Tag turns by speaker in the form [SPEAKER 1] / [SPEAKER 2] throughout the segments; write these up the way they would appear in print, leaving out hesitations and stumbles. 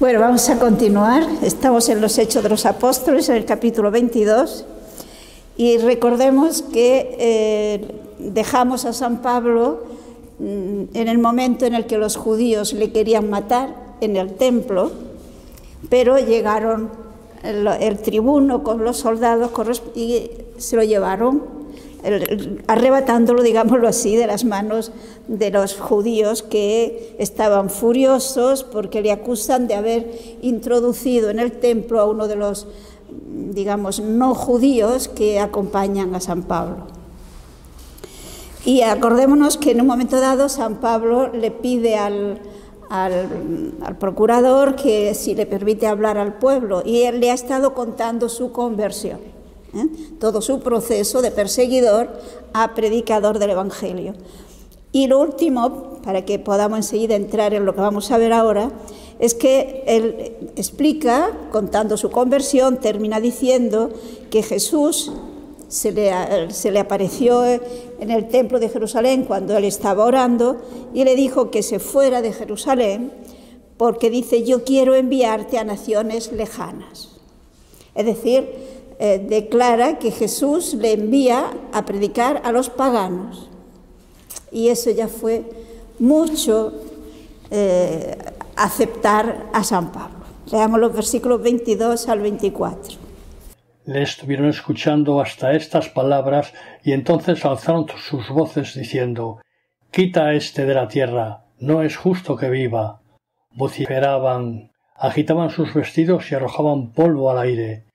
[SPEAKER 1] Bueno, vamos a continuar. Estamos en los Hechos de los Apóstoles, en el capítulo 22, y recordemos que dejamos a San Pablo en el momento en el que los judíos le querían matar en el templo, pero llegaron el tribuno con los soldados y se lo llevaron, arrebatándolo, digámoslo así, de las manos de los judíos, que estaban furiosos porque le acusan de haber introducido en el templo a uno de los, digamos, no judíos que acompañan a San Pablo. Y acordémonos que en un momento dado San Pablo le pide al procurador que si le permite hablar al pueblo, y él le ha estado contando su conversión, todo su proceso de perseguidor a predicador del Evangelio. Y lo último, para que podamos enseguida entrar en lo que vamos a ver ahora, es que él explica, contando su conversión, termina diciendo que Jesús se le apareció en el templo de Jerusalén cuando él estaba orando y le dijo que se fuera de Jerusalén porque dice: yo quiero enviarte a naciones lejanas. Es decir, declara que Jesús le envía a predicar a los paganos. Y eso ya fue mucho aceptar a San Pablo. Leamos los versículos 22 al 24.
[SPEAKER 2] Le estuvieron escuchando hasta estas palabras, y entonces alzaron sus voces diciendo: «Quita a este de la tierra, no es justo que viva». Vociferaban, agitaban sus vestidos y arrojaban polvo al aire.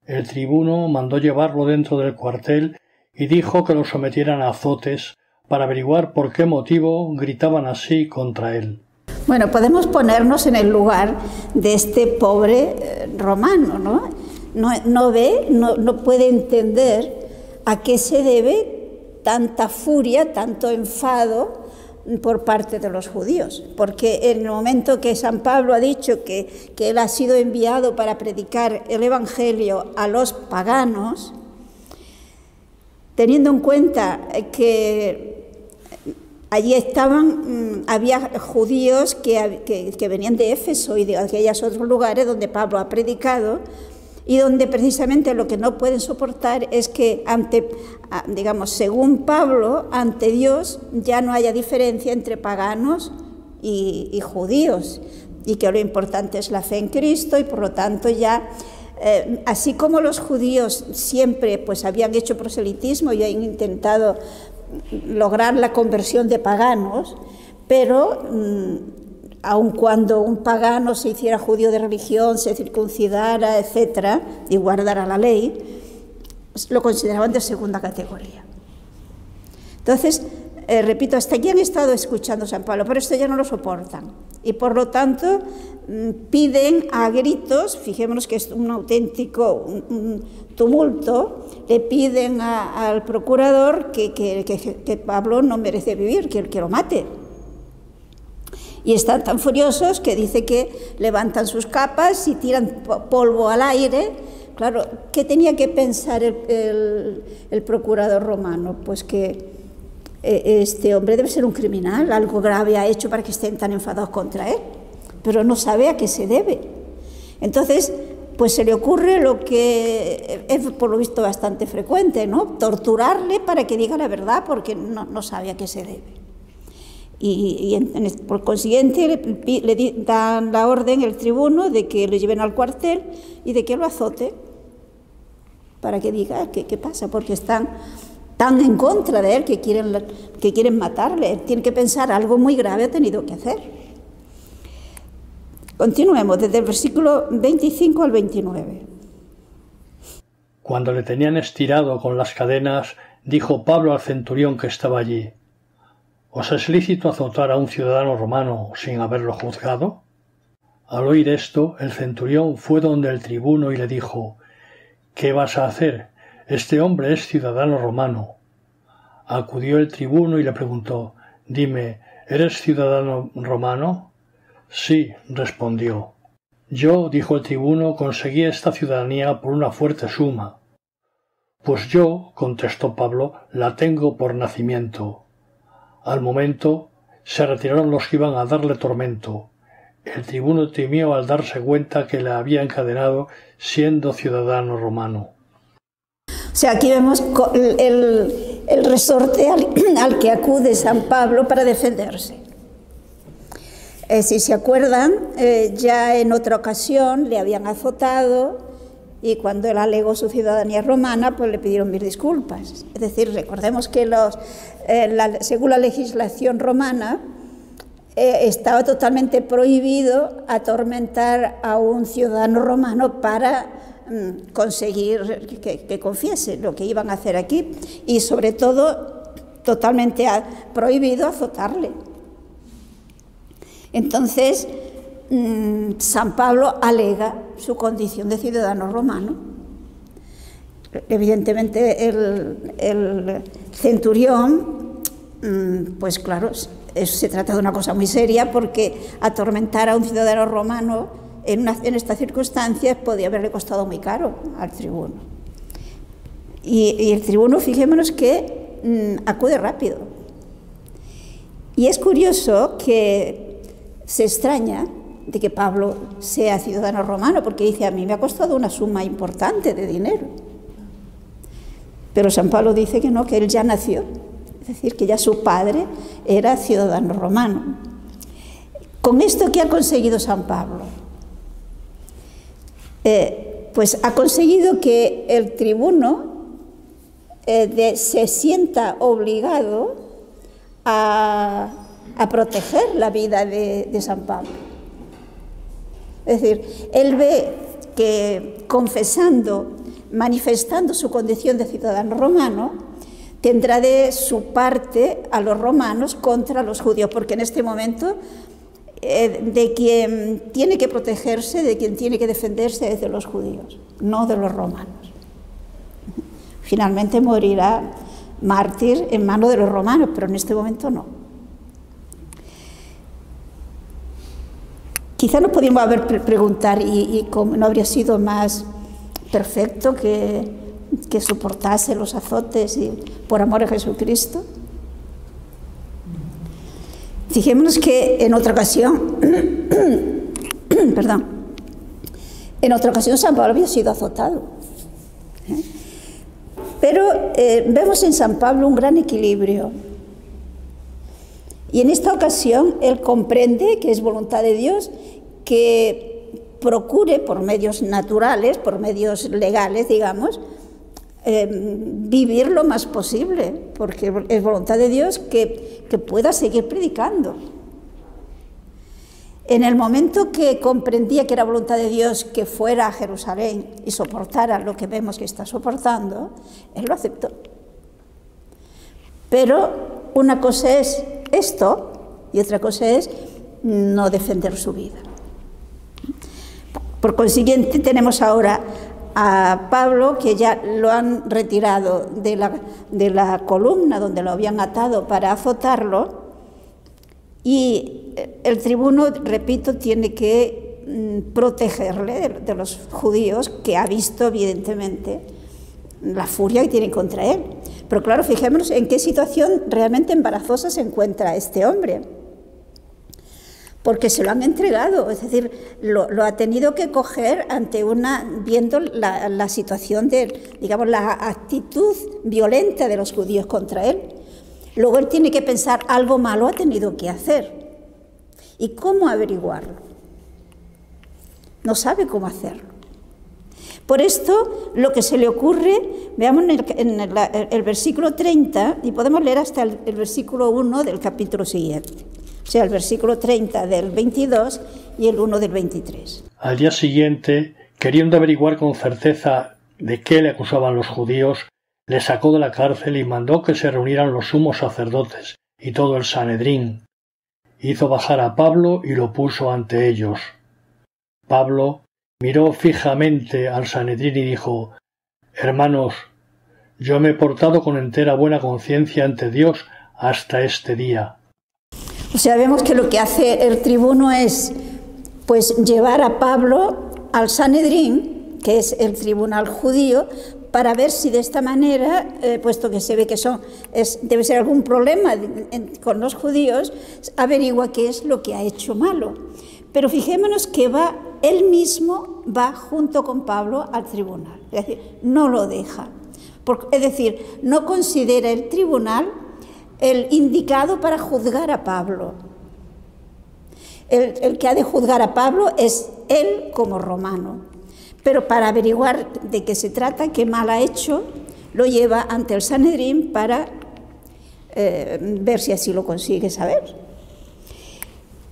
[SPEAKER 2] El tribuno mandó llevarlo dentro del cuartel y dijo que lo sometieran a azotes para averiguar por qué motivo gritaban así contra él.
[SPEAKER 1] Bueno, podemos ponernos en el lugar de este pobre romano, ¿no? No puede entender a qué se debe tanta furia, tanto enfado por parte de los judíos, porque en el momento que San Pablo ha dicho que él ha sido enviado para predicar el Evangelio a los paganos, teniendo en cuenta que allí había judíos que venían de Éfeso y de aquellos otros lugares donde Pablo ha predicado, y donde precisamente lo que no pueden soportar es que según Pablo, ante Dios ya no haya diferencia entre paganos y judíos, y que lo importante es la fe en Cristo, y por lo tanto ya, así como los judíos siempre pues habían hecho proselitismo y han intentado lograr la conversión de paganos, pero aun cuando un pagano se hiciera judío de religión, se circuncidara, etcétera, y guardara la ley, lo consideraban de segunda categoría. Entonces, repito, hasta aquí han estado escuchando a San Pablo, pero esto ya no lo soportan. Y por lo tanto, piden a gritos, fijémonos que es un auténtico tumulto, le piden al procurador que Pablo no merece vivir, que lo mate. Y están tan furiosos que dice que levantan sus capas y tiran polvo al aire. Claro, ¿qué tenía que pensar el procurador romano? Pues que este hombre debe ser un criminal, algo grave ha hecho para que estén tan enfadados contra él, pero no sabe a qué se debe. Entonces, pues se le ocurre lo que es por lo visto bastante frecuente, ¿no? Torturarle para que diga la verdad, porque no sabe a qué se debe. Y por consiguiente le dan la orden el tribuno de que lo lleven al cuartel y de que lo azote para que diga qué pasa, porque están tan en contra de él que quieren matarle. Él tiene que pensar algo muy grave ha tenido que hacer. Continuemos desde el versículo 25 al 29.
[SPEAKER 2] Cuando le tenían estirado con las cadenas, dijo Pablo al centurión que estaba allí: ¿Os es lícito azotar a un ciudadano romano sin haberlo juzgado? Al oír esto, el centurión fue donde el tribuno y le dijo: ¿Qué vas a hacer? Este hombre es ciudadano romano. Acudió el tribuno y le preguntó: Dime, ¿eres ciudadano romano? Sí, respondió. Yo, dijo el tribuno, conseguí esta ciudadanía por una fuerte suma. Pues yo, contestó Pablo, la tengo por nacimiento. Al momento se retiraron los que iban a darle tormento. El tribuno temió al darse cuenta que la había encadenado siendo ciudadano romano.
[SPEAKER 1] O sea, aquí vemos el resorte al que acude San Pablo para defenderse. Si se acuerdan, ya en otra ocasión le habían azotado y cuando él alegó su ciudadanía romana, pues le pidieron mil disculpas. Es decir, recordemos que según la legislación romana, estaba totalmente prohibido atormentar a un ciudadano romano para conseguir que confiese lo que iban a hacer aquí y sobre todo totalmente prohibido azotarle. Entonces San Pablo alega su condición de ciudadano romano. Evidentemente el centurión, pues claro, se trata de una cosa muy seria porque atormentar a un ciudadano romano en estas circunstancias podía haberle costado muy caro al tribuno. Y el tribuno, fijémonos que acude rápido. Y es curioso que se extraña de que Pablo sea ciudadano romano, porque dice, a mí me ha costado una suma importante de dinero. Pero San Pablo dice que no, que él ya nació, es decir, que ya su padre era ciudadano romano. ¿Con esto qué ha conseguido San Pablo? Pues ha conseguido que el tribuno se sienta obligado a proteger la vida de San Pablo. Es decir, él ve que confesando, manifestando su condición de ciudadano romano, tendrá de su parte a los romanos contra los judíos, porque en este momento de quien tiene que protegerse, de quien tiene que defenderse es de los judíos, no de los romanos. Finalmente morirá mártir en manos de los romanos, pero en este momento no. Quizá nos podríamos haber preguntar y no habría sido más perfecto que soportase los azotes por amor a Jesucristo. Fijémonos que en otra ocasión, en otra ocasión San Pablo había sido azotado. Pero vemos en San Pablo un gran equilibrio. Y en esta ocasión él comprende que es voluntad de Dios que procure por medios naturales, por medios legales, digamos, vivir lo más posible, porque es voluntad de Dios que pueda seguir predicando. En el momento que comprendía que era voluntad de Dios que fuera a Jerusalén y soportara lo que vemos que está soportando, él lo aceptó. Pero una cosa es esto y otra cosa es no defender su vida. Por consiguiente, tenemos ahora a Pablo, que ya lo han retirado de la columna donde lo habían atado para azotarlo, y el tribuno, repito, tiene que protegerle de los judíos, que ha visto evidentemente la furia que tienen contra él. Pero claro, fijémonos en qué situación realmente embarazosa se encuentra este hombre, porque se lo han entregado, es decir, lo ha tenido que coger viendo la situación digamos, la actitud violenta de los judíos contra él. Luego él tiene que pensar, algo malo ha tenido que hacer. ¿Y cómo averiguarlo? No sabe cómo hacerlo. Por esto, lo que se le ocurre, veamos en el versículo 30, y podemos leer hasta el versículo 1 del capítulo siguiente. O sea, el versículo 30 del 22 y el 1 del 23.
[SPEAKER 2] Al día siguiente, queriendo averiguar con certeza de qué le acusaban los judíos, le sacó de la cárcel y mandó que se reunieran los sumos sacerdotes y todo el Sanedrín. Hizo bajar a Pablo y lo puso ante ellos. Pablo miró fijamente al Sanedrín y dijo: «Hermanos, yo me he portado con entera buena conciencia ante Dios hasta este día».
[SPEAKER 1] O sea, vemos que lo que hace el tribuno es pues llevar a Pablo al Sanedrín, que es el tribunal judío, para ver si de esta manera, puesto que se ve que debe ser algún problema con los judíos, averigua qué es lo que ha hecho malo. Pero fijémonos que él mismo va junto con Pablo al tribunal, es decir, no lo deja. Es decir, no considera el tribunal el indicado para juzgar a Pablo. El que ha de juzgar a Pablo es él como romano. Pero para averiguar de qué se trata, qué mal ha hecho, lo lleva ante el Sanedrín para ver si así lo consigue saber.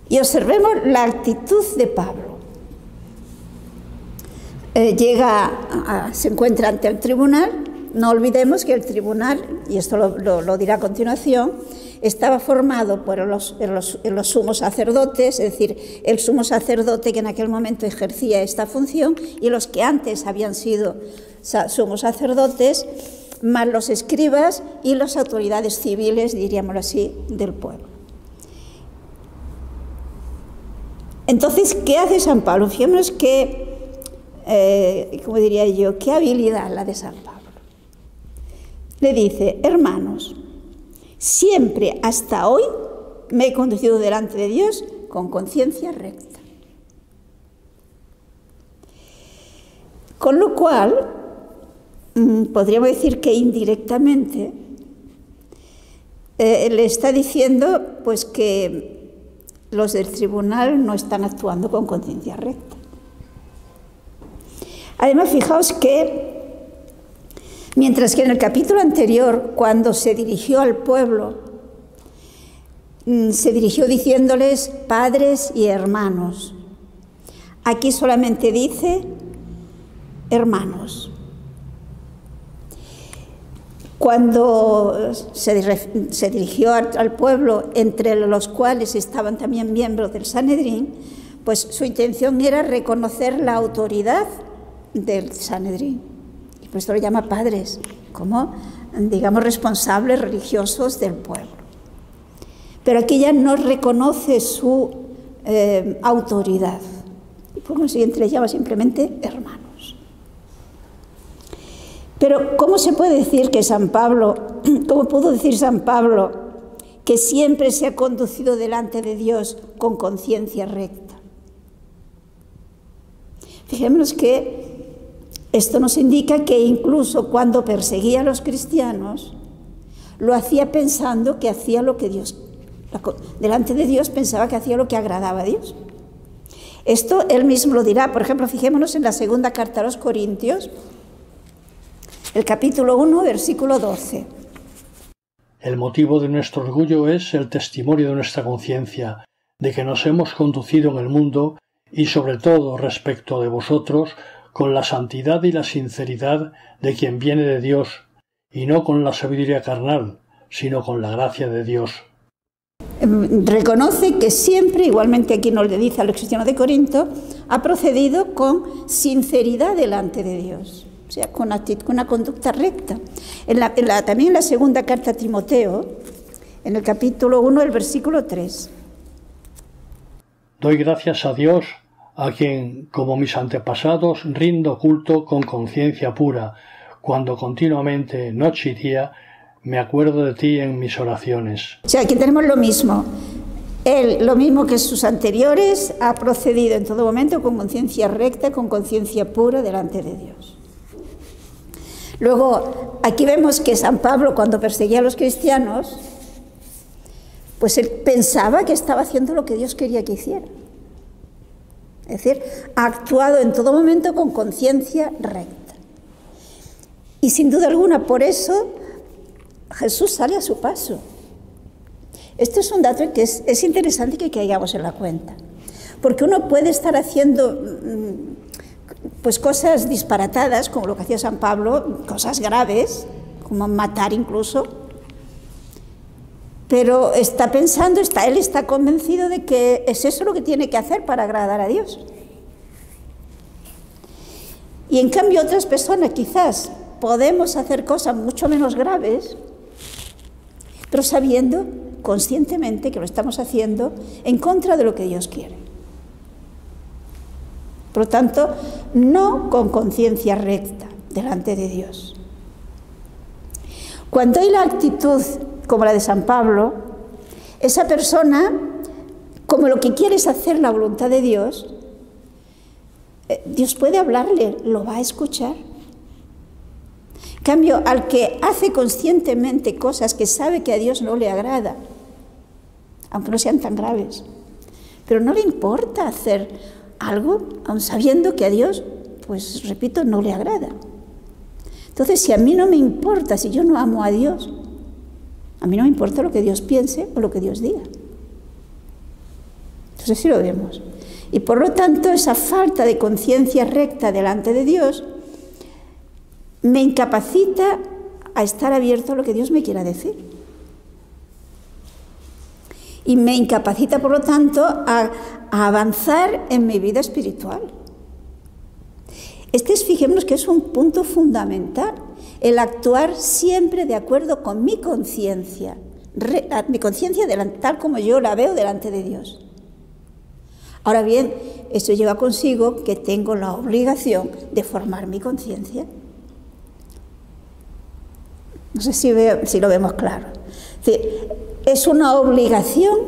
[SPEAKER 1] Y observemos la actitud de Pablo. Se encuentra ante el tribunal. No olvidemos que el tribunal, y esto lo dirá a continuación, estaba formado por los sumos sacerdotes, es decir, el sumo sacerdote que en aquel momento ejercía esta función y los que antes habían sido sumos sacerdotes, más los escribas y las autoridades civiles, diríamos así, del pueblo. Entonces, ¿qué hace San Pablo? Fijémonos ¿cómo diría yo? Qué habilidad la de San Pablo. Le dice: hermanos, siempre hasta hoy me he conducido delante de Dios con conciencia recta. Con lo cual, podríamos decir que indirectamente le está diciendo pues que los del tribunal no están actuando con conciencia recta. Además, fijaos que mientras que en el capítulo anterior, cuando se dirigió al pueblo, se dirigió diciéndoles padres y hermanos. Aquí solamente dice hermanos. Cuando se dirigió al pueblo, entre los cuales estaban también miembros del Sanedrín, pues su intención era reconocer la autoridad del Sanedrín. Por esto lo llama padres, como, digamos, responsables religiosos del pueblo. Pero aquí ya no reconoce su autoridad. Y por consiguiente le llama simplemente hermanos. Pero ¿cómo se puede decir que cómo pudo decir San Pablo que siempre se ha conducido delante de Dios con conciencia recta? Fijémonos que esto nos indica que incluso cuando perseguía a los cristianos, lo hacía pensando que hacía lo que delante de Dios pensaba que hacía lo que agradaba a Dios. Esto él mismo lo dirá. Por ejemplo, fijémonos en la segunda carta a los Corintios, el capítulo 1, versículo 12.
[SPEAKER 2] El motivo de nuestro orgullo es el testimonio de nuestra conciencia, de que nos hemos conducido en el mundo y sobre todo respecto de vosotros, con la santidad y la sinceridad de quien viene de Dios, y no con la sabiduría carnal, sino con la gracia de Dios.
[SPEAKER 1] Reconoce que siempre, igualmente aquí nos le dice a los cristianos de Corinto, ha procedido con sinceridad delante de Dios, o sea, con una conducta recta. También en la segunda carta a Timoteo, en el capítulo 1, el versículo 3.
[SPEAKER 2] Doy gracias a Dios, a quien, como mis antepasados, rindo culto con conciencia pura, cuando continuamente, noche y día, me acuerdo de ti en mis oraciones.
[SPEAKER 1] O sea, aquí tenemos lo mismo. Él, lo mismo que sus anteriores, ha procedido en todo momento con conciencia recta, con conciencia pura delante de Dios. Luego, aquí vemos que San Pablo, cuando perseguía a los cristianos, pues él pensaba que estaba haciendo lo que Dios quería que hiciera. Es decir, ha actuado en todo momento con conciencia recta. Y sin duda alguna, por eso, Jesús sale a su paso. Este es un dato que es interesante que caigamos en la cuenta. Porque uno puede estar haciendo pues cosas disparatadas, como lo que hacía San Pablo, cosas graves, como matar incluso, pero está pensando, él está convencido de que es eso lo que tiene que hacer para agradar a Dios. Y en cambio otras personas quizás podemos hacer cosas mucho menos graves, pero sabiendo conscientemente que lo estamos haciendo en contra de lo que Dios quiere. Por lo tanto, no con conciencia recta delante de Dios. Cuando hay la actitud como la de San Pablo, esa persona como lo que quiere es hacer la voluntad de Dios, Dios puede hablarle, lo va a escuchar. En cambio, al que hace conscientemente cosas que sabe que a Dios no le agrada, aunque no sean tan graves, pero no le importa hacer algo, aun sabiendo que a Dios, pues repito, no le agrada. Entonces, si a mí no me importa, si yo no amo a Dios, a mí no me importa lo que Dios piense o lo que Dios diga. Entonces sí lo vemos. Y por lo tanto, esa falta de conciencia recta delante de Dios me incapacita a estar abierto a lo que Dios me quiera decir. Y me incapacita, por lo tanto, a avanzar en mi vida espiritual. Fijémonos que es un punto fundamental, el actuar siempre de acuerdo con mi conciencia tal como yo la veo delante de Dios. Ahora bien, esto lleva consigo que tengo la obligación de formar mi conciencia. No sé si lo vemos claro. Es una obligación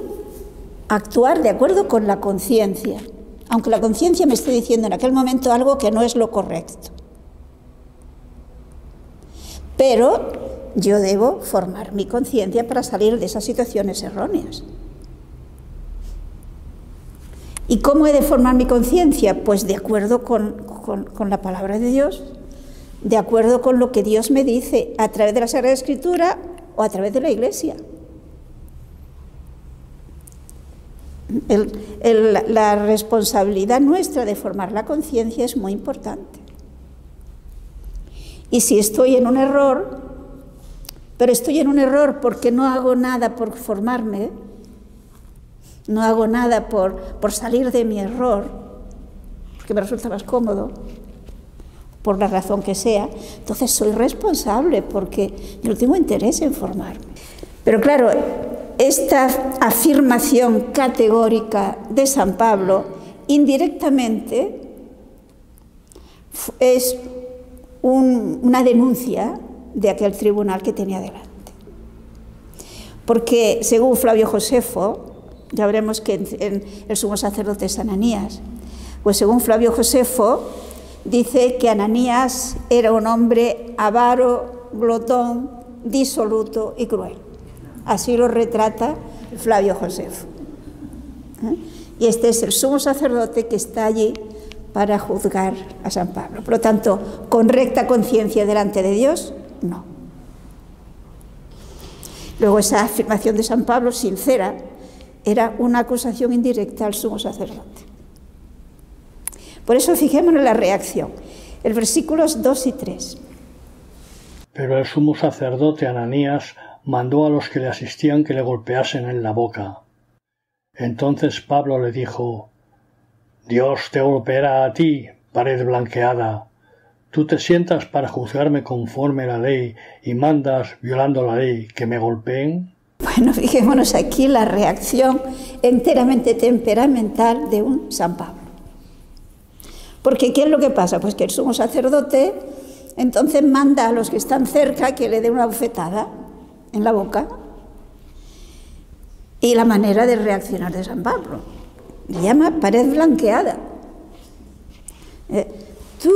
[SPEAKER 1] actuar de acuerdo con la conciencia, aunque la conciencia me esté diciendo en aquel momento algo que no es lo correcto. Pero yo debo formar mi conciencia para salir de esas situaciones erróneas. ¿Y cómo he de formar mi conciencia? Pues de acuerdo con la palabra de Dios, de acuerdo con lo que Dios me dice a través de la Sagrada Escritura o a través de la Iglesia. La responsabilidad nuestra de formar la conciencia es muy importante. Y si estoy en un error, pero estoy en un error porque no hago nada por formarme, no hago nada por salir de mi error, porque me resulta más cómodo, por la razón que sea, entonces soy responsable porque yo no tengo interés en formarme. Pero claro, esta afirmación categórica de San Pablo, indirectamente, es una denuncia de aquel tribunal que tenía delante. Porque según Flavio Josefo, ya veremos que en el sumo sacerdote es Ananías, pues según Flavio Josefo, dice que Ananías era un hombre avaro, glotón, disoluto y cruel. Así lo retrata Flavio Josefo. Y este es el sumo sacerdote que está allí para juzgar a San Pablo. Por lo tanto, con recta conciencia delante de Dios, no. Luego esa afirmación de San Pablo, sincera, era una acusación indirecta al sumo sacerdote. Por eso fijémonos en la reacción. El versículos 2 y 3.
[SPEAKER 2] Pero el sumo sacerdote Ananías mandó a los que le asistían que le golpeasen en la boca. Entonces Pablo le dijo: Dios te golpeará a ti, pared blanqueada. Tú te sientas para juzgarme conforme a la ley y mandas, violando la ley, que me golpeen.
[SPEAKER 1] Bueno, fijémonos aquí la reacción enteramente temperamental de un San Pablo. Porque ¿qué es lo que pasa? Pues que el sumo sacerdote entonces manda a los que están cerca que le den una bofetada en la boca. Y la manera de reaccionar de San Pablo le llama pared blanqueada. Tú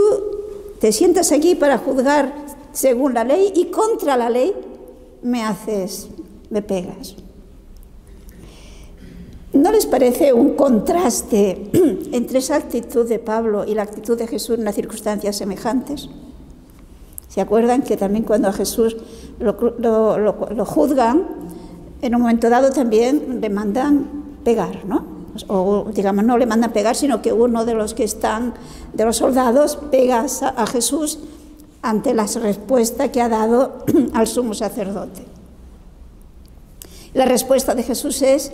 [SPEAKER 1] te sientas aquí para juzgar según la ley y contra la ley me pegas. ¿No les parece un contraste entre esa actitud de Pablo y la actitud de Jesús en unas circunstancias semejantes? ¿Se acuerdan que también cuando a Jesús lo juzgan, en un momento dado también le mandan pegar, ¿no? O digamos, no le mandan pegar, sino que uno de los que están, de los soldados, pega a Jesús ante la respuesta que ha dado al sumo sacerdote. La respuesta de Jesús es,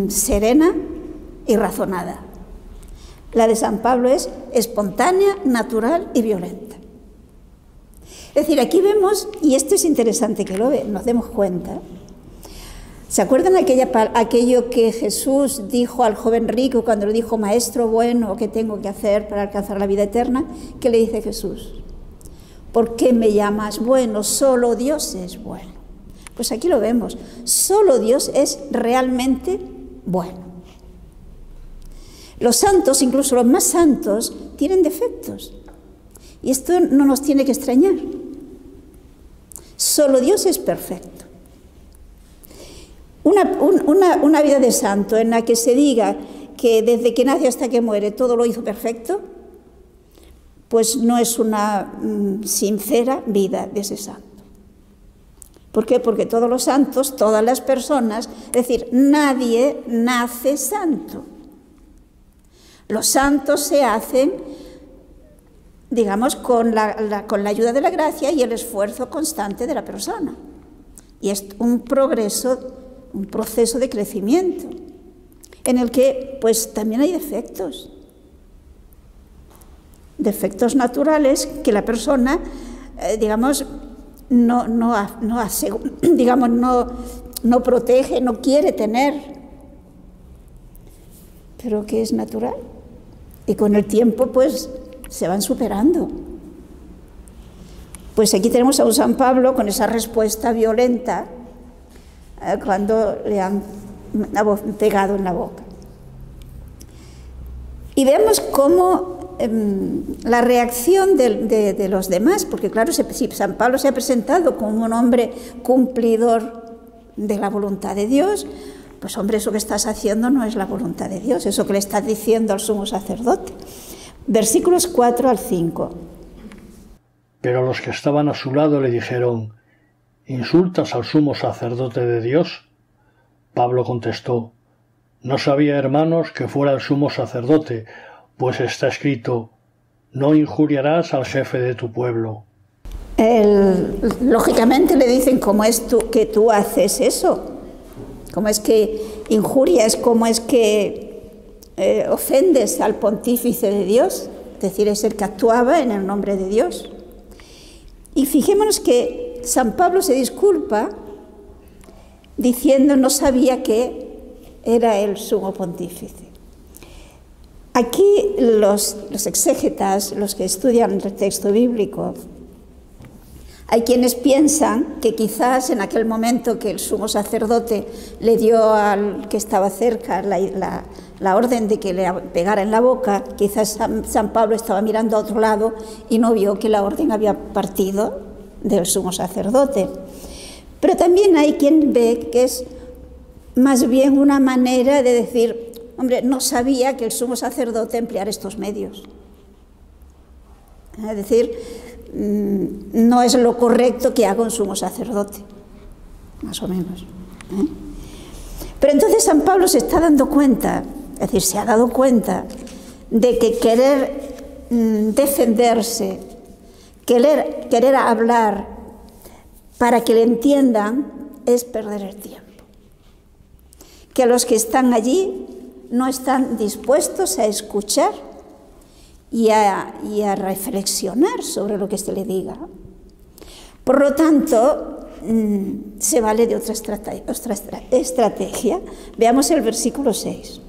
[SPEAKER 1] serena y razonada. La de San Pablo es espontánea, natural y violenta. Es decir, aquí vemos, y esto es interesante que nos demos cuenta, ¿se acuerdan aquello que Jesús dijo al joven rico cuando le dijo: Maestro bueno, ¿qué tengo que hacer para alcanzar la vida eterna? ¿Qué le dice Jesús? ¿Por qué me llamas bueno? Solo Dios es bueno. Pues aquí lo vemos. Solo Dios es realmente bueno. Los santos, incluso los más santos, tienen defectos. Y esto no nos tiene que extrañar. Solo Dios es perfecto. Una vida de santo en la que se diga que desde que nace hasta que muere todo lo hizo perfecto, pues no es una sincera vida de ese santo. ¿Por qué? Porque todos los santos, todas las personas, es decir, nadie nace santo. Los santos se hacen, digamos, con la ayuda de la gracia y el esfuerzo constante de la persona. Y es un progreso, un proceso de crecimiento, en el que pues también hay defectos. Defectos naturales que la persona, digamos, no protege, no quiere tener, pero que es natural. Y con el tiempo, pues, se van superando. Pues aquí tenemos a un San Pablo con esa respuesta violenta cuando le han pegado en la boca. Y vemos cómo la reacción de los demás, porque claro, si San Pablo se ha presentado como un hombre cumplidor de la voluntad de Dios, pues hombre, eso que estás haciendo no es la voluntad de Dios, eso que le estás diciendo al sumo sacerdote. Versículos 4 al 5.
[SPEAKER 2] Pero los que estaban a su lado le dijeron: ¿insultas al sumo sacerdote de Dios? Pablo contestó: no sabía, hermanos, que fuera el sumo sacerdote, pues está escrito: no injuriarás al jefe de tu pueblo.
[SPEAKER 1] Lógicamente le dicen: ¿cómo es que tú haces eso? ¿Cómo es que injurias? ¿Cómo es que ofendes al pontífice de Dios? Es decir, es el que actuaba en el nombre de Dios. Y fijémonos que San Pablo se disculpa diciendo: no sabía que era el sumo pontífice. Aquí los exégetas, los que estudian el texto bíblico, hay quienes piensan que quizás en aquel momento que el sumo sacerdote le dio al que estaba cerca la orden de que le pegara en la boca, quizás San Pablo estaba mirando a otro lado y no vio que la orden había partido del sumo sacerdote. Pero también hay quien ve que es más bien una manera de decir: hombre, no sabía que el sumo sacerdote empleara estos medios. Es decir, no es lo correcto que haga un sumo sacerdote, más o menos. Pero entonces San Pablo se está dando cuenta, es decir, se ha dado cuenta de que querer defenderse, querer hablar para que le entiendan, es perder el tiempo. Que los que están allí no están dispuestos a escuchar y a reflexionar sobre lo que se le diga. Por lo tanto, se vale de otra estrategia. Veamos el versículo 6.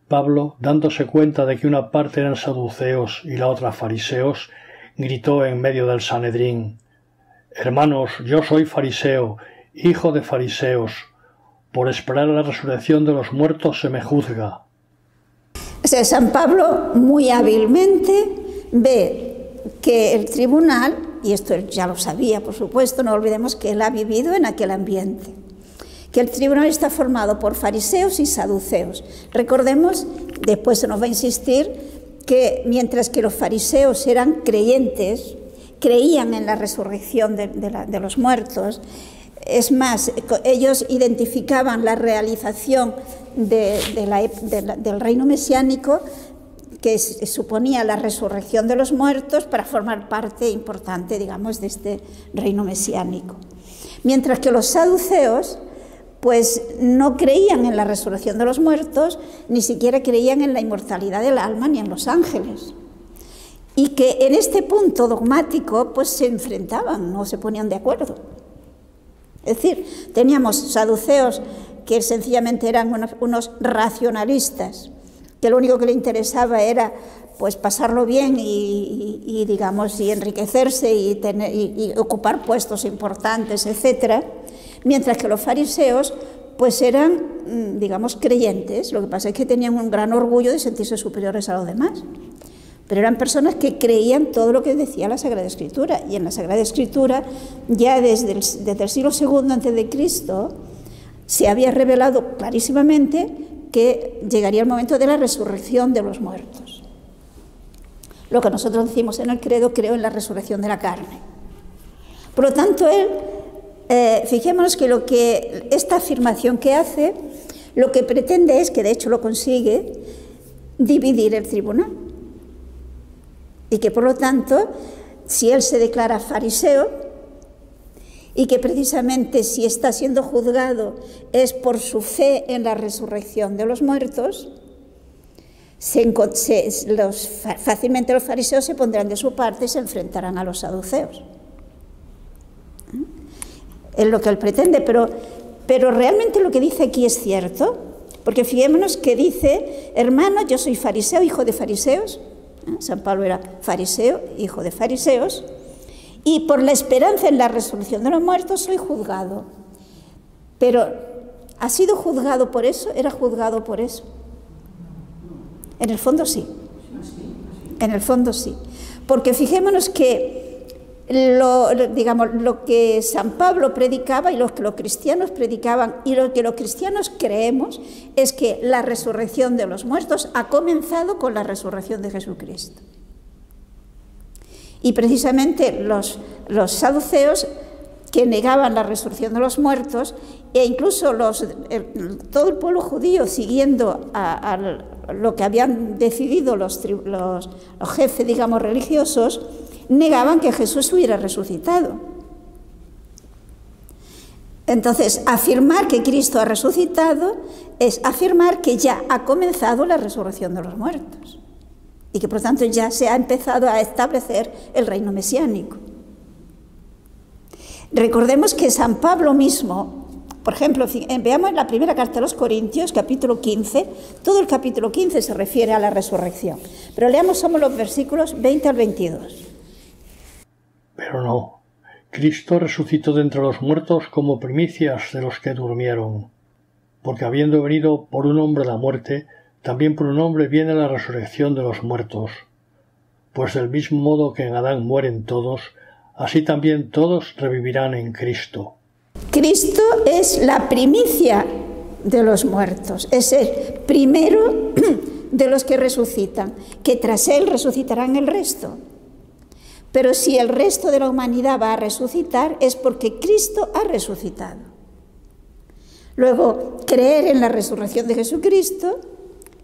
[SPEAKER 2] Pablo, dándose cuenta de que una parte eran saduceos y la otra fariseos, gritó en medio del Sanedrín: hermanos, yo soy fariseo, hijo de fariseos. Por esperar a la resurrección de los muertos se me juzga.
[SPEAKER 1] O sea, San Pablo muy hábilmente ve que el tribunal, y esto ya lo sabía, por supuesto, no olvidemos que él ha vivido en aquel ambiente, que el tribunal está formado por fariseos y saduceos. Recordemos, después se nos va a insistir, que mientras que los fariseos eran creyentes, creían en la resurrección de los muertos. Es más, ellos identificaban la realización del reino mesiánico, que suponía la resurrección de los muertos, para formar parte importante, digamos, de este reino mesiánico. Mientras que los saduceos, pues no creían en la resurrección de los muertos, ni siquiera creían en la inmortalidad del alma ni en los ángeles. Y que en este punto dogmático, pues se enfrentaban, no se ponían de acuerdo. Es decir, teníamos saduceos que sencillamente eran unos racionalistas, que lo único que le interesaba era pues pasarlo bien y digamos, y enriquecerse y ocupar puestos importantes, etcétera. mientras que los fariseos pues eran, digamos, creyentes. Lo que pasa es que tenían un gran orgullo de sentirse superiores a los demás. Pero eran personas que creían todo lo que decía la Sagrada Escritura. Y en la Sagrada Escritura, ya desde el siglo II a.C., se había revelado clarísimamente que llegaría el momento de la resurrección de los muertos. Lo que nosotros decimos en el credo, creo en la resurrección de la carne. Por lo tanto, él, fijémonos que esta afirmación que hace, lo que pretende es, que de hecho lo consigue, dividir el tribunal. Y que por lo tanto, si él se declara fariseo, y que precisamente si está siendo juzgado es por su fe en la resurrección de los muertos, fácilmente los fariseos se pondrán de su parte y se enfrentarán a los saduceos. Es lo que él pretende, pero realmente lo que dice aquí es cierto, porque fijémonos que dice, hermano, yo soy fariseo, hijo de fariseos. San Pablo era fariseo, hijo de fariseos, y por la esperanza en la resurrección de los muertos soy juzgado. Pero, ¿ha sido juzgado por eso? ¿Era juzgado por eso? En el fondo sí. En el fondo sí. Porque fijémonos que lo que San Pablo predicaba y lo que los cristianos predicaban y lo que los cristianos creemos es que la resurrección de los muertos ha comenzado con la resurrección de Jesucristo. Y precisamente los saduceos, que negaban la resurrección de los muertos, e incluso todo el pueblo judío, siguiendo a lo que habían decidido los jefes, digamos, religiosos, negaban que Jesús hubiera resucitado. Entonces, afirmar que Cristo ha resucitado es afirmar que ya ha comenzado la resurrección de los muertos y que por tanto ya se ha empezado a establecer el reino mesiánico. Recordemos que San Pablo mismo, por ejemplo, veamos en la primera carta a los Corintios, capítulo 15, todo el capítulo 15 se refiere a la resurrección, pero leamos solo los versículos 20 al 22.
[SPEAKER 2] Pero no, Cristo resucitó de entre los muertos como primicias de los que durmieron, porque habiendo venido por un hombre la muerte, también por un hombre viene la resurrección de los muertos. Pues del mismo modo que en Adán mueren todos, así también todos revivirán en Cristo.
[SPEAKER 1] Cristo es la primicia de los muertos, es el primero de los que resucitan, que tras él resucitarán el resto. Pero si el resto de la humanidad va a resucitar es porque Cristo ha resucitado. Luego, creer en la resurrección de Jesucristo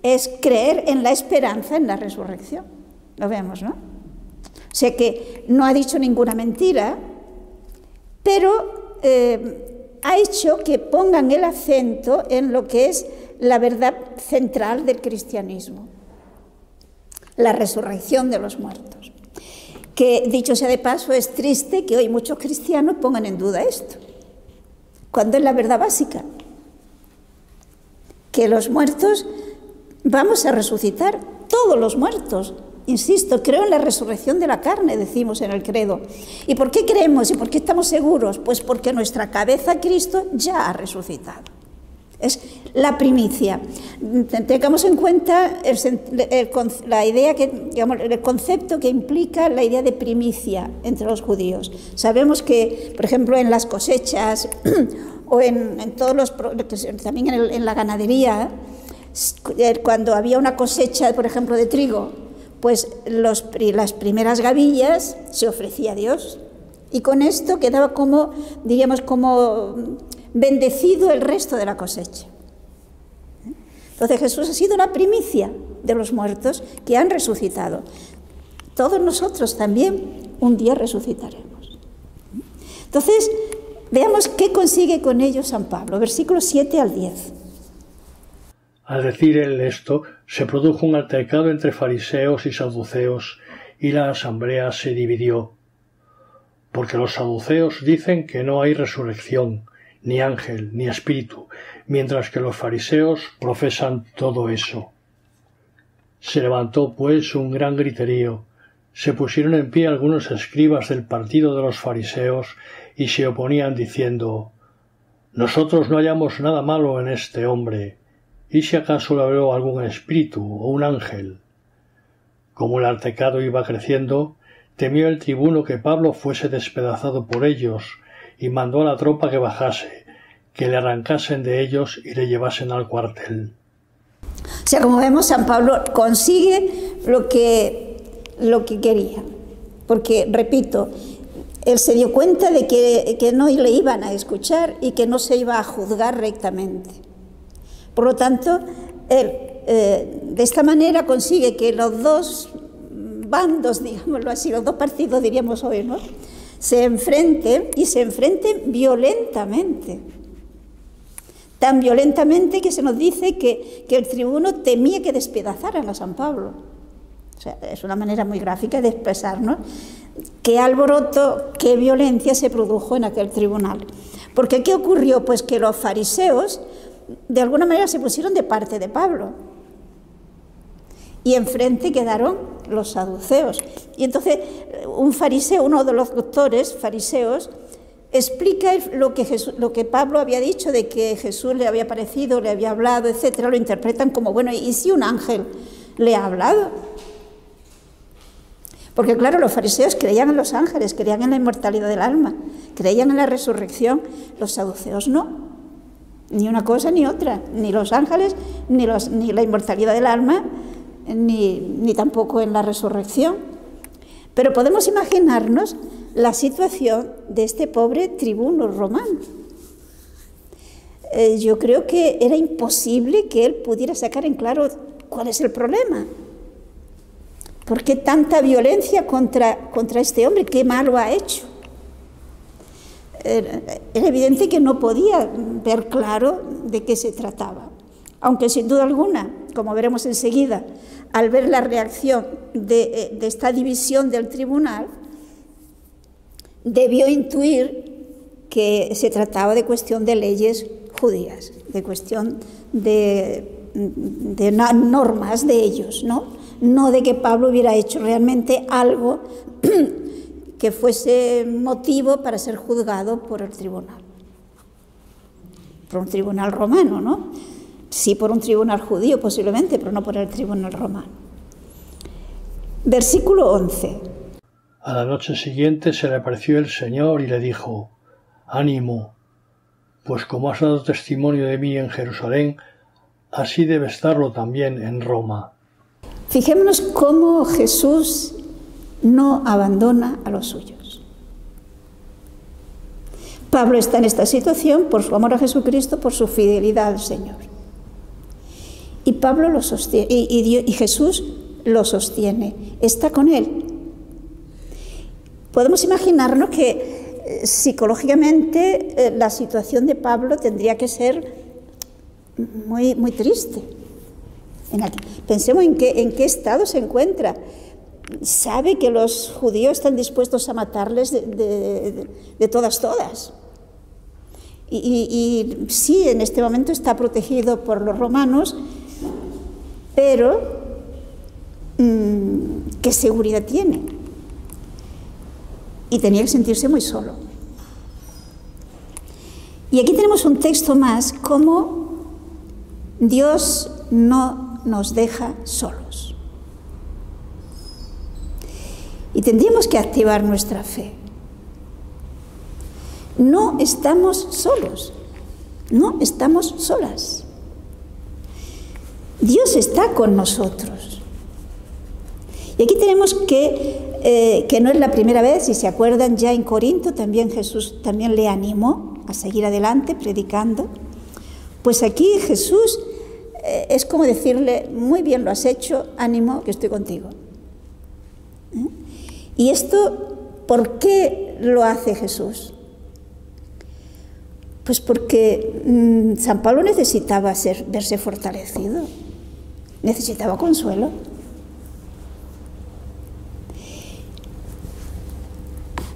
[SPEAKER 1] es creer en la esperanza en la resurrección. Lo vemos, ¿no? O sea que no ha dicho ninguna mentira, pero ha hecho que pongan el acento en lo que es la verdad central del cristianismo, la resurrección de los muertos. Que, dicho sea de paso, es triste que hoy muchos cristianos pongan en duda esto, cuando es la verdad básica, que los muertos vamos a resucitar, todos los muertos. Insisto, creo en la resurrección de la carne, decimos en el credo. ¿Y por qué creemos y por qué estamos seguros? Pues porque nuestra cabeza, Cristo, ya ha resucitado. Es la primicia. Tengamos en cuenta la idea digamos, el concepto que implica la idea de primicia entre los judíos. Sabemos que, por ejemplo, en las cosechas o en todos los, también en la ganadería, cuando había una cosecha, por ejemplo, de trigo, pues las primeras gavillas se ofrecía a Dios. Y con esto quedaba como, diríamos, como bendecido el resto de la cosecha. Entonces Jesús ha sido la primicia de los muertos que han resucitado. Todos nosotros también un día resucitaremos. Entonces, veamos qué consigue con ello San Pablo, versículos 7 al 10.
[SPEAKER 2] Al decir él esto, se produjo un altercado entre fariseos y saduceos, y la asamblea se dividió. Porque los saduceos dicen que no hay resurrección, ni ángel, ni espíritu, mientras que los fariseos profesan todo eso. Se levantó, pues, un gran griterío. Se pusieron en pie algunos escribas del partido de los fariseos y se oponían diciendo: nosotros no hallamos nada malo en este hombre, y si acaso le habló algún espíritu o un ángel. Como el altercado iba creciendo, temió el tribuno que Pablo fuese despedazado por ellos, y mandó a la tropa que bajase, que le arrancasen de ellos y le llevasen al cuartel.
[SPEAKER 1] O sea, como vemos, San Pablo consigue lo que quería. Porque, repito, él se dio cuenta de que no le iban a escuchar y que no se iba a juzgar rectamente. Por lo tanto, él de esta manera consigue que los dos bandos, digámoslo así, los dos partidos, diríamos hoy, ¿no?, se enfrenten y se enfrenten violentamente. Tan violentamente que se nos dice que el tribuno temía que despedazaran a San Pablo. O sea, es una manera muy gráfica de expresarnos qué alboroto, qué violencia se produjo en aquel tribunal. Porque ¿qué ocurrió? Pues que los fariseos de alguna manera se pusieron de parte de Pablo y enfrente quedaron los saduceos. Y entonces un fariseo, uno de los doctores fariseos, explica lo que Pablo había dicho de que Jesús le había aparecido, le había hablado, etcétera. Lo interpretan como, bueno, ¿y si un ángel le ha hablado? Porque claro, los fariseos creían en los ángeles, creían en la inmortalidad del alma, creían en la resurrección. Los saduceos no, ni una cosa ni otra, ni los ángeles, ni la inmortalidad del alma, ni tampoco en la resurrección. Pero podemos imaginarnos la situación de este pobre tribuno romano. Yo creo que era imposible que él pudiera sacar en claro cuál es el problema. ¿Por qué tanta violencia contra este hombre? ¿Qué malo ha hecho? Era evidente que no podía ver claro de qué se trataba. Aunque sin duda alguna, como veremos enseguida, al ver la reacción de esta división del tribunal, debió intuir que se trataba de cuestión de leyes judías, de cuestión de normas de ellos, no de que Pablo hubiera hecho realmente algo que fuese motivo para ser juzgado por el tribunal, por un tribunal romano, ¿no? Sí, por un tribunal judío posiblemente, pero no por el tribunal romano. Versículo 11.
[SPEAKER 2] A la noche siguiente se le apareció el Señor y le dijo: «Ánimo, pues como has dado testimonio de mí en Jerusalén, así debes darlo también en Roma».
[SPEAKER 1] Fijémonos cómo Jesús no abandona a los suyos. Pablo está en esta situación por su amor a Jesucristo, por su fidelidad al Señor. Y Pablo lo sostiene, y Jesús lo sostiene, está con él. Podemos imaginarnos que psicológicamente la situación de Pablo tendría que ser muy, muy triste. Pensemos en qué estado se encuentra. Sabe que los judíos están dispuestos a matarles de todas. Y sí, en este momento está protegido por los romanos, pero ¿qué seguridad tiene? Y tenía que sentirse muy solo. Y aquí tenemos un texto más, como Dios no nos deja solos. Y tendríamos que activar nuestra fe. No estamos solos, no estamos solas. Dios está con nosotros. Y aquí tenemos que no es la primera vez, si se acuerdan, ya en Corinto también Jesús también le animó a seguir adelante predicando. Pues aquí Jesús es como decirle: muy bien lo has hecho, ánimo, que estoy contigo. Y esto, ¿por qué lo hace Jesús? Pues porque San Pablo necesitaba verse fortalecido, necesitaba consuelo.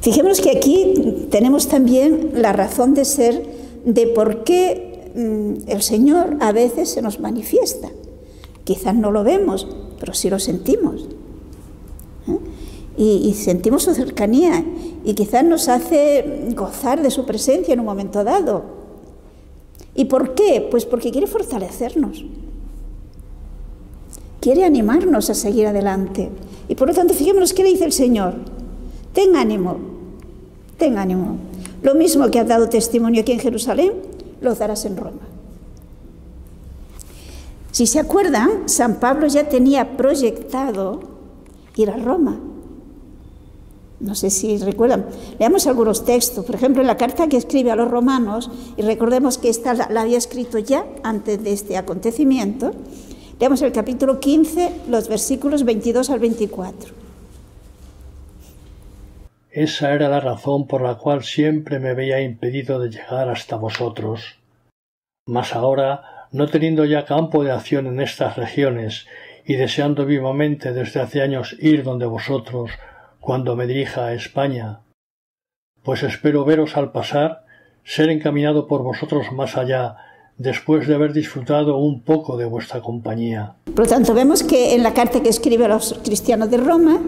[SPEAKER 1] Fijémonos que aquí tenemos también la razón de ser de por qué el Señor a veces se nos manifiesta. Quizás no lo vemos, pero sí lo sentimos. Y sentimos su cercanía y quizás nos hace gozar de su presencia en un momento dado. ¿Y por qué? Pues porque quiere fortalecernos. Quiere animarnos a seguir adelante. Y por lo tanto, fijémonos qué le dice el Señor. Ten ánimo, ten ánimo. Lo mismo que has dado testimonio aquí en Jerusalén, lo darás en Roma. Si se acuerdan, San Pablo ya tenía proyectado ir a Roma. No sé si recuerdan. Leamos algunos textos. Por ejemplo, en la carta que escribe a los romanos, y recordemos que esta la había escrito ya antes de este acontecimiento. Leamos el capítulo 15, los versículos 22 al 24.
[SPEAKER 2] Esa era la razón por la cual siempre me veía impedido de llegar hasta vosotros. Mas ahora, no teniendo ya campo de acción en estas regiones, y deseando vivamente desde hace años ir donde vosotros, cuando me dirija a España, pues espero veros al pasar, ser encaminado por vosotros más allá, después de haber disfrutado un poco de vuestra compañía.
[SPEAKER 1] Por lo tanto, vemos que en la carta que escribe a los cristianos de Roma,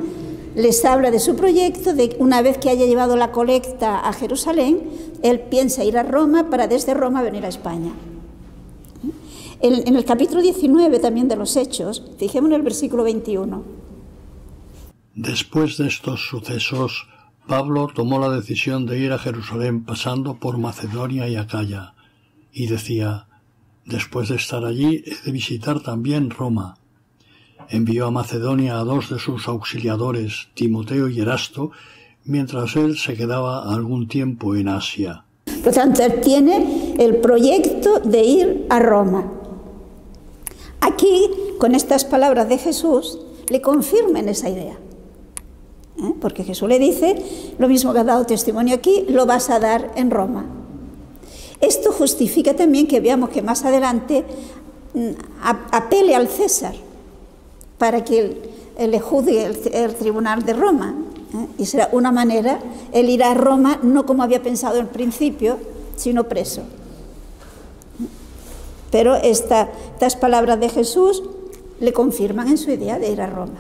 [SPEAKER 1] les habla de su proyecto, de una vez que haya llevado la colecta a Jerusalén, él piensa ir a Roma para desde Roma venir a España. En el capítulo 19 también de los Hechos, fijémonos en el versículo 21.
[SPEAKER 2] Después de estos sucesos, Pablo tomó la decisión de ir a Jerusalén pasando por Macedonia y Acaya, y decía, después de estar allí he de visitar también Roma. Envió a Macedonia a 2 de sus auxiliadores, Timoteo y Erasto, mientras él se quedaba algún tiempo en Asia.
[SPEAKER 1] Por lo tanto, él tiene el proyecto de ir a Roma. Aquí, con estas palabras de Jesús, le confirman esa idea. Porque Jesús le dice, lo mismo que has dado testimonio aquí, lo vas a dar en Roma. Esto justifica también que veamos que más adelante apele al César para que le juzgue el tribunal de Roma. Y será una manera, él irá a Roma no como había pensado en principio, sino preso. Pero estas palabras de Jesús le confirman en su idea de ir a Roma.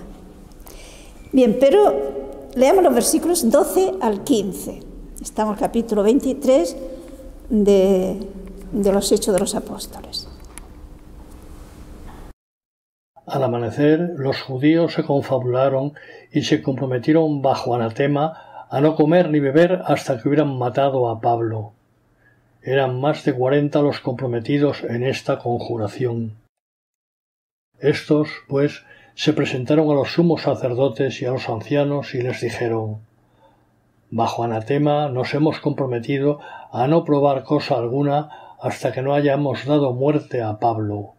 [SPEAKER 1] Bien, pero leamos los versículos 12 al 15. Estamos en el capítulo 23 de los Hechos de los Apóstoles.
[SPEAKER 2] Al amanecer, los judíos se confabularon y se comprometieron bajo anatema a no comer ni beber hasta que hubieran matado a Pablo. Eran más de 40 los comprometidos en esta conjuración. Estos, pues, se presentaron a los sumos sacerdotes y a los ancianos y les dijeron: bajo anatema nos hemos comprometido a no probar cosa alguna hasta que no hayamos dado muerte a Pablo.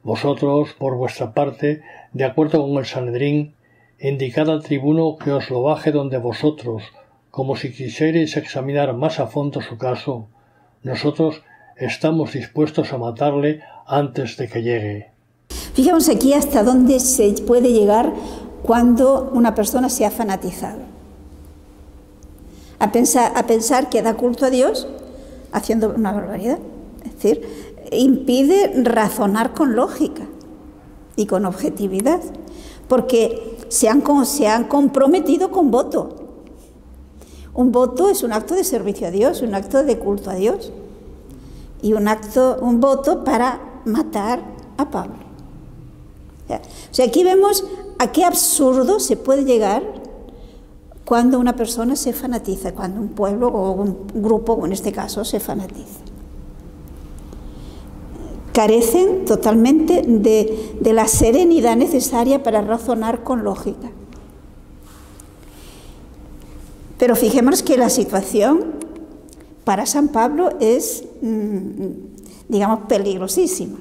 [SPEAKER 2] Vosotros, por vuestra parte, de acuerdo con el Sanedrín, indicad al tribuno que os lo baje donde vosotros, como si quisierais examinar más a fondo su caso. Nosotros estamos dispuestos a matarle antes de que llegue.
[SPEAKER 1] Fijemos aquí hasta dónde se puede llegar cuando una persona se ha fanatizado. A pensar que da culto a Dios haciendo una barbaridad. Es decir, impide razonar con lógica y con objetividad, porque se han comprometido con voto. Un voto es un acto de servicio a Dios, un acto de culto a Dios, y un voto para matar a Pablo. O sea, aquí vemos a qué absurdo se puede llegar cuando una persona se fanatiza, cuando un pueblo o un grupo, en este caso, se fanatiza. Carecen totalmente de la serenidad necesaria para razonar con lógica. Pero fijémonos que la situación para San Pablo es, digamos, peligrosísima,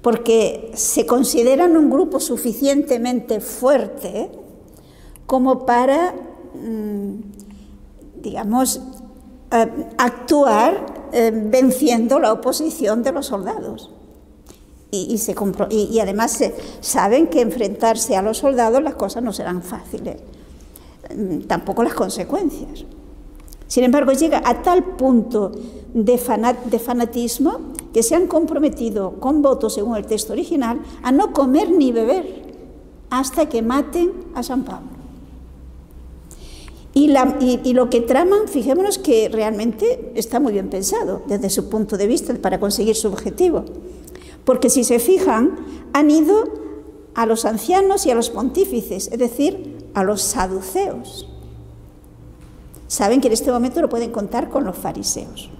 [SPEAKER 1] porque se consideran un grupo suficientemente fuerte como para, digamos, actuar venciendo la oposición de los soldados. Y además saben que enfrentarse a los soldados las cosas no serán fáciles, tampoco las consecuencias. Sin embargo, llega a tal punto de fanatismo que se han comprometido con voto, según el texto original, a no comer ni beber hasta que maten a San Pablo. Y lo que traman, fijémonos que realmente está muy bien pensado desde su punto de vista para conseguir su objetivo. Porque si se fijan, han ido a los ancianos y a los pontífices, es decir, a los saduceos. Saben que en este momento no pueden contar con los fariseos.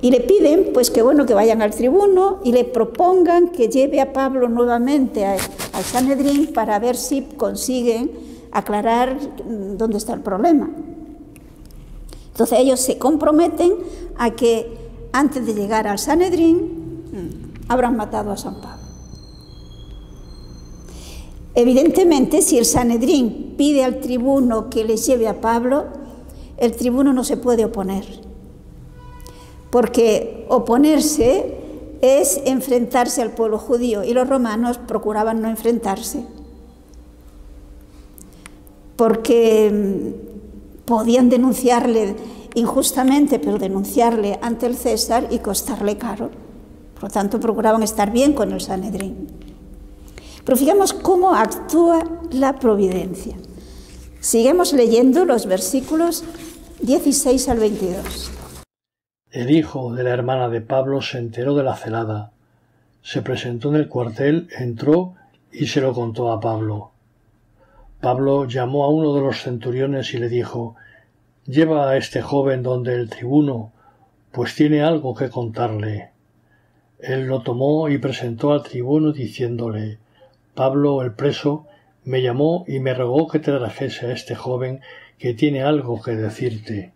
[SPEAKER 1] Y le piden pues que vayan al tribuno y le propongan que lleve a Pablo nuevamente al Sanedrín para ver si consiguen aclarar dónde está el problema. Entonces ellos se comprometen a que antes de llegar al Sanedrín habrán matado a San Pablo. Evidentemente, si el Sanedrín pide al tribuno que les lleve a Pablo, el tribuno no se puede oponer, porque oponerse es enfrentarse al pueblo judío y los romanos procuraban no enfrentarse, porque podían denunciarle injustamente, pero denunciarle ante el César y costarle caro. Por lo tanto, procuraban estar bien con el Sanedrín. Pero fijemos cómo actúa la providencia. Sigamos leyendo los versículos 16 al 22.
[SPEAKER 2] El hijo de la hermana de Pablo se enteró de la celada, se presentó en el cuartel, entró y se lo contó a Pablo. Pablo llamó a uno de los centuriones y le dijo: «Lleva a este joven donde el tribuno, pues tiene algo que contarle». Él lo tomó y presentó al tribuno diciéndole: «Pablo, el preso, me llamó y me rogó que te trajese a este joven que tiene algo que decirte».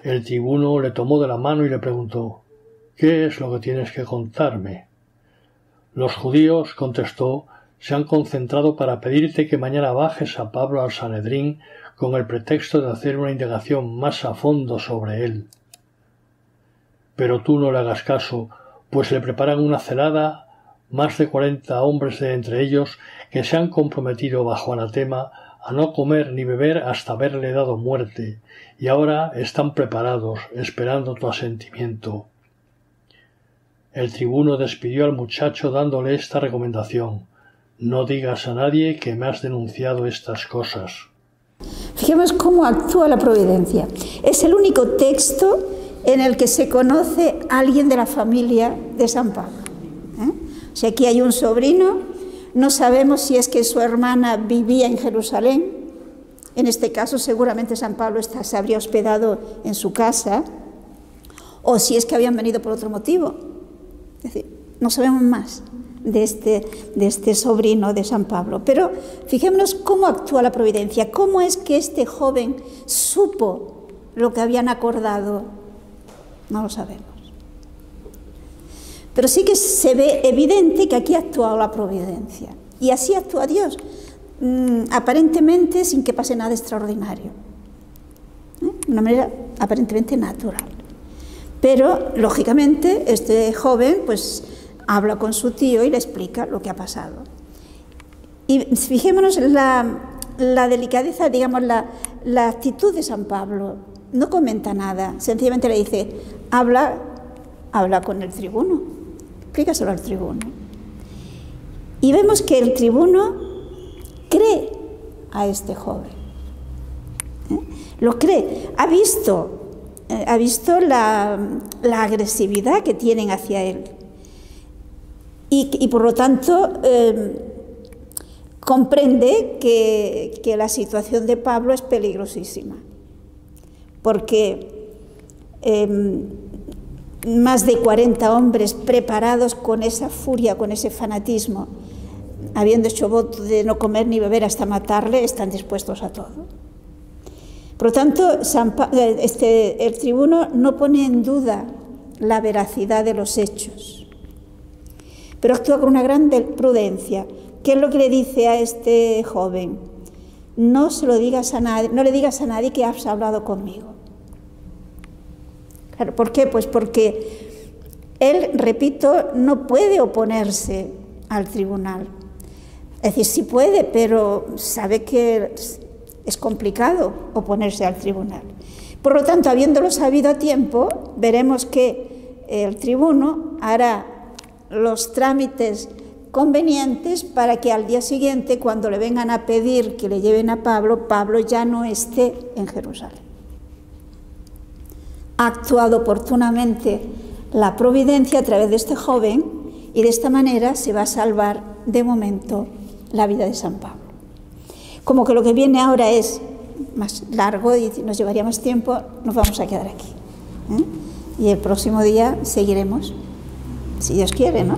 [SPEAKER 2] El tribuno le tomó de la mano y le preguntó: «¿Qué es lo que tienes que contarme?». «Los judíos», contestó, «se han concentrado para pedirte que mañana bajes a Pablo al Sanedrín con el pretexto de hacer una indagación más a fondo sobre él. Pero tú no le hagas caso, pues le preparan una celada, más de 40 hombres de entre ellos que se han comprometido bajo anatema a no comer ni beber hasta haberle dado muerte, y ahora están preparados, esperando tu asentimiento». El tribuno despidió al muchacho dándole esta recomendación: «No digas a nadie que me has denunciado estas cosas».
[SPEAKER 1] Fijemos cómo actúa la providencia. Es el único texto en el que se conoce a alguien de la familia de San Pablo. O sea, aquí hay un sobrino, no sabemos si es que su hermana vivía en Jerusalén. En este caso seguramente San Pablo se habría hospedado en su casa, o si es que habían venido por otro motivo. Es decir, no sabemos más de este sobrino de San Pablo. Pero fijémonos cómo actúa la providencia, cómo es que este joven supo lo que habían acordado. No lo sabemos. Pero sí que se ve evidente que aquí ha actuado la providencia. Y así actúa Dios, aparentemente sin que pase nada extraordinario. De una manera aparentemente natural. Pero, lógicamente, este joven pues habla con su tío y le explica lo que ha pasado. Y fijémonos en la delicadeza, digamos, la actitud de San Pablo. No comenta nada, sencillamente le dice: habla con el tribuno, explícaselo al tribuno. Y vemos que el tribuno cree a este joven. Lo cree, ha visto la agresividad que tienen hacia él. Y por lo tanto comprende que la situación de Pablo es peligrosísima, porque más de 40 hombres preparados con esa furia, con ese fanatismo, habiendo hecho voto de no comer ni beber hasta matarle, están dispuestos a todo. Por lo tanto, el tribuno no pone en duda la veracidad de los hechos, pero actúa con una gran prudencia. ¿Qué es lo que le dice a este joven? No le digas a nadie que has hablado conmigo. Claro, ¿por qué? Pues porque él, repito, no puede oponerse al tribunal. Es decir, sí puede, pero sabe que es complicado oponerse al tribunal. Por lo tanto, habiéndolo sabido a tiempo, veremos que el tribuno hará los trámites convenientes para que al día siguiente, cuando le vengan a pedir que le lleven a Pablo, Pablo ya no esté en Jerusalén. Ha actuado oportunamente la providencia a través de este joven y de esta manera se va a salvar de momento la vida de San Pablo. Como que lo que viene ahora es más largo y nos llevaría más tiempo, nos vamos a quedar aquí. Y el próximo día seguiremos, si Dios quiere, ¿no?